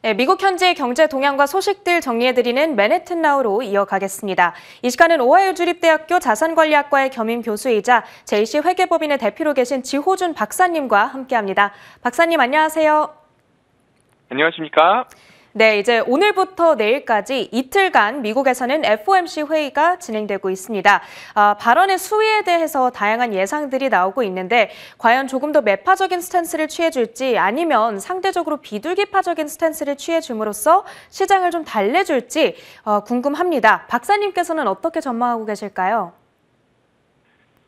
네, 미국 현지의 경제 동향과 소식들 정리해드리는 맨해튼 나우로 이어가겠습니다. 이 시간은 오하이오 주립대학교 자산관리학과의 겸임 교수이자 JC 회계법인의 대표로 계신 지호준 박사님과 함께합니다. 박사님 안녕하세요. 안녕하십니까? 네, 이제 오늘부터 내일까지 이틀간 미국에서는 FOMC 회의가 진행되고 있습니다. 발언의 수위에 대해서 다양한 예상들이 나오고 있는데 과연 조금 더 매파적인 스탠스를 취해줄지 아니면 상대적으로 비둘기파적인 스탠스를 취해줌으로써 시장을 좀 달래줄지 궁금합니다. 박사님께서는 어떻게 전망하고 계실까요?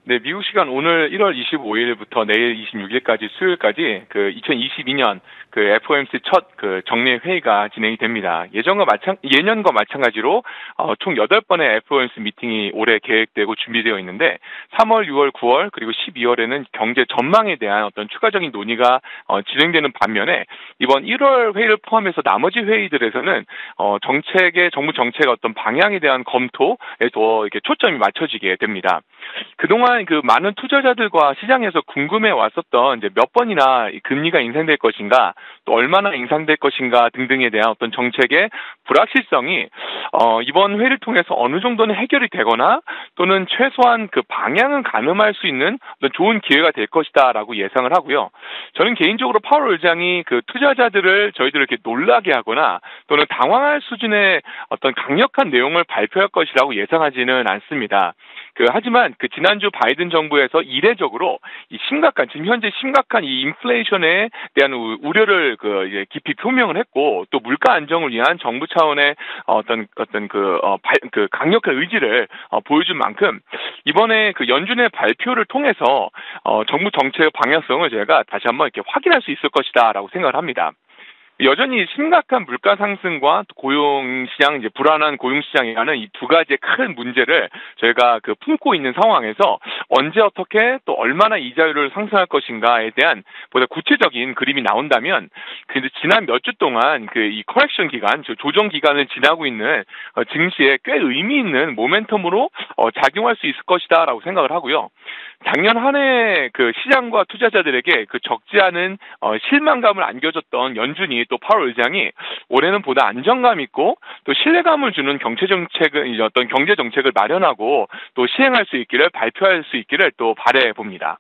네, 미국 시간 오늘 1월 25일부터 내일 26일까지 수요일까지 2022년 FOMC 첫 정례 회의가 진행이 됩니다. 예년과 마찬가지로 총 8번의 FOMC 미팅이 올해 계획되고 준비되어 있는데 3월, 6월, 9월 그리고 12월에는 경제 전망에 대한 어떤 추가적인 논의가 진행되는 반면에 이번 1월 회의를 포함해서 나머지 회의들에서는 정부 정책의 어떤 방향에 대한 검토에 더 이렇게 초점이 맞춰지게 됩니다. 그동안 많은 투자자들과 시장에서 궁금해 왔었던 이제 몇 번이나 금리가 인상될 것인가, 또 얼마나 인상될 것인가 등등에 대한 어떤 정책의 불확실성이 이번 회의를 통해서 어느 정도는 해결이 되거나 또는 최소한 방향은 가늠할 수 있는 어떤 좋은 기회가 될 것이다라고 예상을 하고요. 저는 개인적으로 파월 의장이 투자자들을 저희들을 이렇게 놀라게 하거나 또는 당황할 수준의 어떤 강력한 내용을 발표할 것이라고 예상하지는 않습니다. 하지만 지난주 바이든 정부에서 이례적으로 지금 현재 심각한 이 인플레이션에 대한 우려를 깊이 표명을 했고, 또 물가 안정을 위한 정부 차원의 강력한 의지를 보여준 만큼 이번에 연준의 발표를 통해서 정부 정책의 방향성을 제가 다시 한번 이렇게 확인할 수 있을 것이다라고 생각을 합니다. 여전히 심각한 물가 상승과 고용시장, 불안한 고용시장이라는 이 두 가지의 큰 문제를 저희가 품고 있는 상황에서 언제 어떻게 또 얼마나 이자율을 상승할 것인가에 대한 보다 구체적인 그림이 나온다면 지난 몇 주 동안 이 커렉션 기간, 조정 기간을 지나고 있는 증시에 꽤 의미 있는 모멘텀으로 작용할 수 있을 것이다라고 생각을 하고요. 작년 한 해 시장과 투자자들에게 적지 않은 실망감을 안겨줬던 연준이 또 파월 의장이 올해는 보다 안정감 있고 또 신뢰감을 주는 경제 정책을 마련하고 또 시행할 수 있기를, 발표할 수 있기를 또 바라해 봅니다.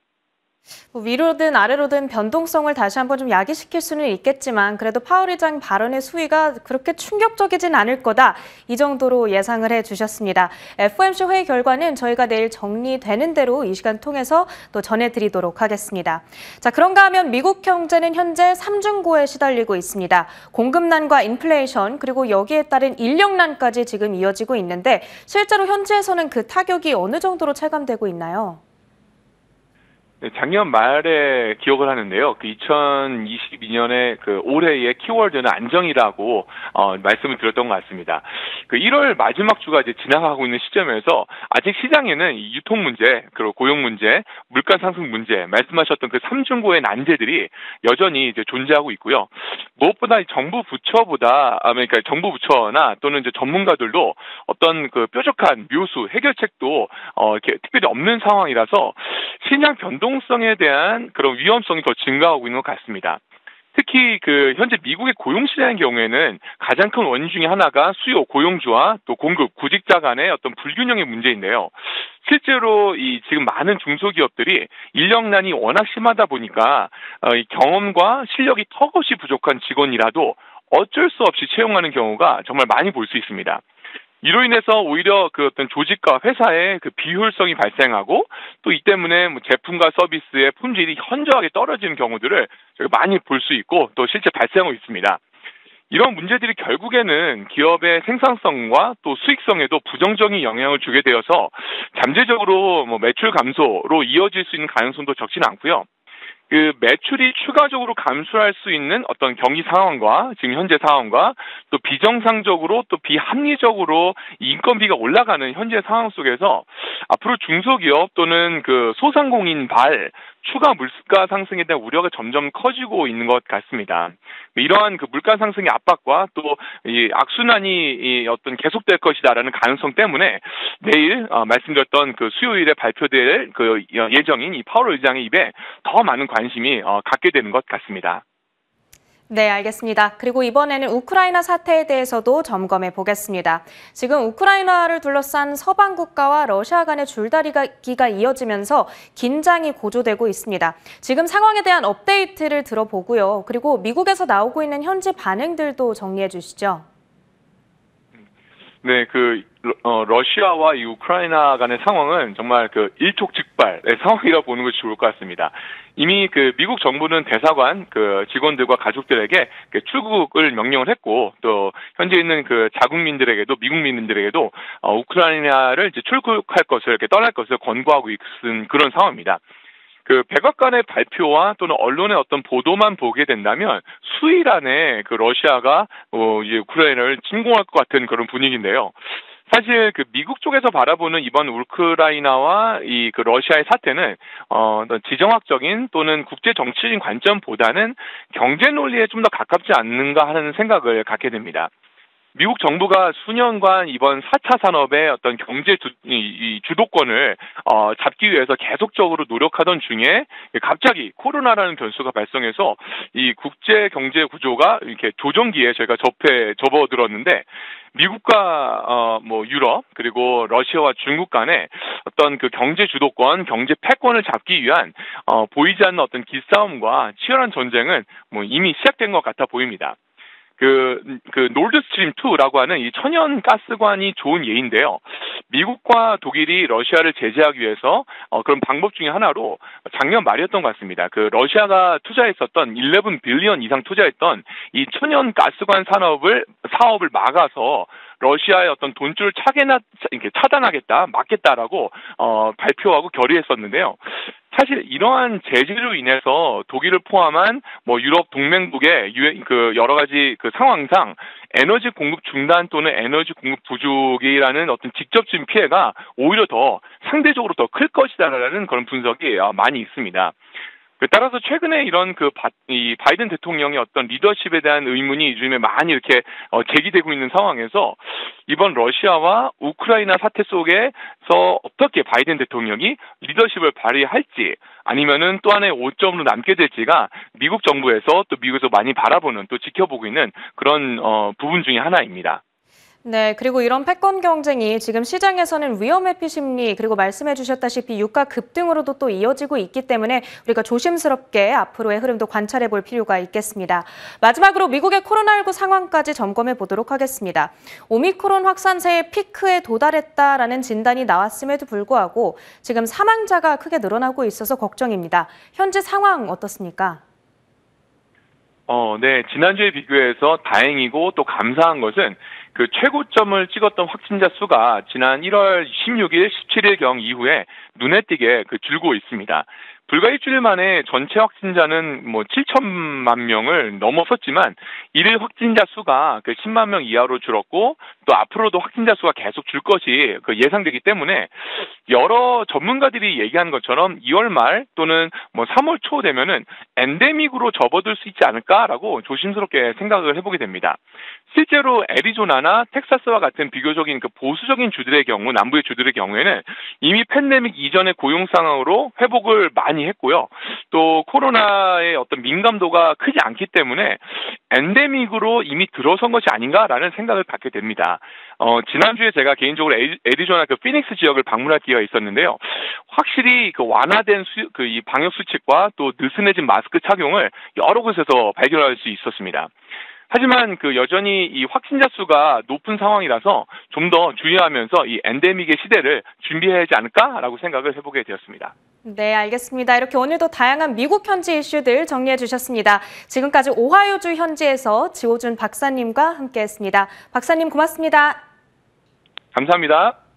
위로든 아래로든 변동성을 다시 한번 좀 야기시킬 수는 있겠지만 그래도 파월 의장 발언의 수위가 그렇게 충격적이진 않을 거다, 이 정도로 예상을 해주셨습니다. FOMC 회의 결과는 저희가 내일 정리되는 대로 이 시간 통해서 또 전해드리도록 하겠습니다. 자, 그런가 하면 미국 경제는 현재 삼중고에 시달리고 있습니다. 공급난과 인플레이션 그리고 여기에 따른 인력난까지 지금 이어지고 있는데 실제로 현지에서는 그 타격이 어느 정도로 체감되고 있나요? 네, 작년 말에 기억을 하는데요. 2022년에 올해의 키워드는 안정이라고 말씀을 드렸던 것 같습니다. 1월 마지막 주가 이제 지나가고 있는 시점에서 아직 시장에는 이 유통 문제, 그리고 고용 문제, 물가 상승 문제, 말씀하셨던 삼중고의 난제들이 여전히 이제 존재하고 있고요. 무엇보다 정부 부처나 또는 이제 전문가들도 어떤 뾰족한 묘수, 해결책도 이렇게 특별히 없는 상황이라서 시장 변동성에 대한 그런 위험성이 더 증가하고 있는 것 같습니다. 특히 현재 미국의 고용시장의 경우에는 가장 큰 원인 중에 하나가 수요, 고용주와 또 공급, 구직자 간의 어떤 불균형의 문제인데요. 실제로 지금 많은 중소기업들이 인력난이 워낙 심하다 보니까 이 경험과 실력이 턱없이 부족한 직원이라도 어쩔 수 없이 채용하는 경우가 정말 많이 볼 수 있습니다. 이로 인해서 오히려 어떤 조직과 회사의 비효율성이 발생하고 또 이 때문에 제품과 서비스의 품질이 현저하게 떨어지는 경우들을 저희가 많이 볼 수 있고 또 실제 발생하고 있습니다. 이런 문제들이 결국에는 기업의 생산성과 또 수익성에도 부정적인 영향을 주게 되어서 잠재적으로 매출 감소로 이어질 수 있는 가능성도 적지는 않고요. 매출이 추가적으로 감소할 수 있는 어떤 경기 상황과 지금 현재 상황과 또 비정상적으로 또 비합리적으로 인건비가 올라가는 현재 상황 속에서 앞으로 중소기업 또는 소상공인 추가 물가 상승에 대한 우려가 점점 커지고 있는 것 같습니다. 이러한 물가 상승의 압박과 또 이 악순환이 어떤 계속될 것이다라는 가능성 때문에 내일 말씀드렸던 수요일에 발표될 예정인 이 파월 의장의 입에 더 많은 관심이 갖게 되는 것 같습니다. 네, 알겠습니다. 그리고 이번에는 우크라이나 사태에 대해서도 점검해 보겠습니다. 지금 우크라이나를 둘러싼 서방 국가와 러시아 간의 줄다리기가 이어지면서 긴장이 고조되고 있습니다. 지금 상황에 대한 업데이트를 들어보고요. 그리고 미국에서 나오고 있는 현지 반응들도 정리해 주시죠. 네, 러시아와 이 우크라이나 간의 상황은 정말 일촉즉발의 상황이라고 보는 것이 좋을 것 같습니다. 이미 미국 정부는 대사관 직원들과 가족들에게 출국을 명령을 했고, 또 현재 있는 자국민들에게도, 미국민들에게도 우크라이나를 이제 출국할 것을, 떠날 것을 권고하고 있는 그런 상황입니다. 백악관의 발표와 또는 언론의 어떤 보도만 보게 된다면 수일 안에 러시아가 이제 우크라이나를 침공할 것 같은 그런 분위기인데요. 사실 미국 쪽에서 바라보는 이번 우크라이나와 러시아의 사태는 지정학적인 또는 국제 정치적인 관점보다는 경제 논리에 좀 더 가깝지 않는가 하는 생각을 갖게 됩니다. 미국 정부가 수년간 이번 4차 산업의 어떤 경제 주도권을 잡기 위해서 계속적으로 노력하던 중에 갑자기 코로나라는 변수가 발생해서 이 국제 경제 구조가 이렇게 조정기에 저희가 접어들었는데, 미국과 유럽 그리고 러시아와 중국 간에 어떤 경제 주도권, 경제 패권을 잡기 위한 보이지 않는 어떤 기싸움과 치열한 전쟁은 이미 시작된 것 같아 보입니다. 노르드스트림 2라고 하는 이 천연 가스관이 좋은 예인데요. 미국과 독일이 러시아를 제재하기 위해서 그런 방법 중에 하나로 작년 말이었던 것 같습니다. 러시아가 투자했었던 11 빌리언 이상 투자했던 이 천연 가스관 사업을 막아서 러시아의 어떤 돈줄을 차단하겠다, 막겠다라고 발표하고 결의했었는데요. 사실 이러한 제재로 인해서 독일을 포함한 유럽 동맹국의 여러 가지 상황상 에너지 공급 중단 또는 에너지 공급 부족이라는 어떤 직접적인 피해가 오히려 상대적으로 더 클 것이다라는 그런 분석이 많이 있습니다. 따라서 최근에 이런 이 바이든 대통령의 어떤 리더십에 대한 의문이 요즘에 많이 이렇게 제기되고 있는 상황에서 이번 러시아와 우크라이나 사태 속에서 어떻게 바이든 대통령이 리더십을 발휘할지, 아니면은 또 하나의 오점으로 남게 될지가 미국 정부에서 또 미국에서 많이 바라보는, 또 지켜보고 있는 그런 부분 중에 하나입니다. 네, 그리고 이런 패권 경쟁이 지금 시장에서는 위험 회피 심리, 그리고 말씀해 주셨다시피 유가 급등으로도 또 이어지고 있기 때문에 우리가 조심스럽게 앞으로의 흐름도 관찰해 볼 필요가 있겠습니다. 마지막으로 미국의 코로나19 상황까지 점검해 보도록 하겠습니다. 오미크론 확산세의 피크에 도달했다라는 진단이 나왔음에도 불구하고 지금 사망자가 크게 늘어나고 있어서 걱정입니다. 현재 상황 어떻습니까? 네. 지난주에 비교해서 다행이고 또 감사한 것은 최고점을 찍었던 확진자 수가 지난 1월 16일, 17일경 이후에 눈에 띄게 줄고 있습니다. 불과 일주일 만에 전체 확진자는 7천만 명을 넘어섰지만 일일 확진자 수가 10만 명 이하로 줄었고, 또 앞으로도 확진자 수가 계속 줄 것이 예상되기 때문에 여러 전문가들이 얘기하는 것처럼 2월 말 또는 3월 초 되면은 엔데믹으로 접어들 수 있지 않을까라고 조심스럽게 생각을 해보게 됩니다. 실제로 애리조나나 텍사스와 같은 비교적인 보수적인 주들의 경우, 남부의 주들의 경우에는 이미 팬데믹 이전의 고용 상황으로 회복을 많이 했고요. 또 코로나의 어떤 민감도가 크지 않기 때문에 엔데믹으로 이미 들어선 것이 아닌가라는 생각을 갖게 됩니다. 지난주에 제가 개인적으로 애리조나 피닉스 지역을 방문할 기회가 있었는데요. 확실히 완화된 이 방역 수칙과 또 느슨해진 마스크 착용을 여러 곳에서 발견할 수 있었습니다. 하지만 여전히 이 확진자 수가 높은 상황이라서 좀 더 주의하면서 이 엔데믹의 시대를 준비해야 하지 않을까라고 생각을 해보게 되었습니다. 네, 알겠습니다. 이렇게 오늘도 다양한 미국 현지 이슈들 정리해 주셨습니다. 지금까지 오하이오주 현지에서 지호준 박사님과 함께했습니다. 박사님 고맙습니다. 감사합니다.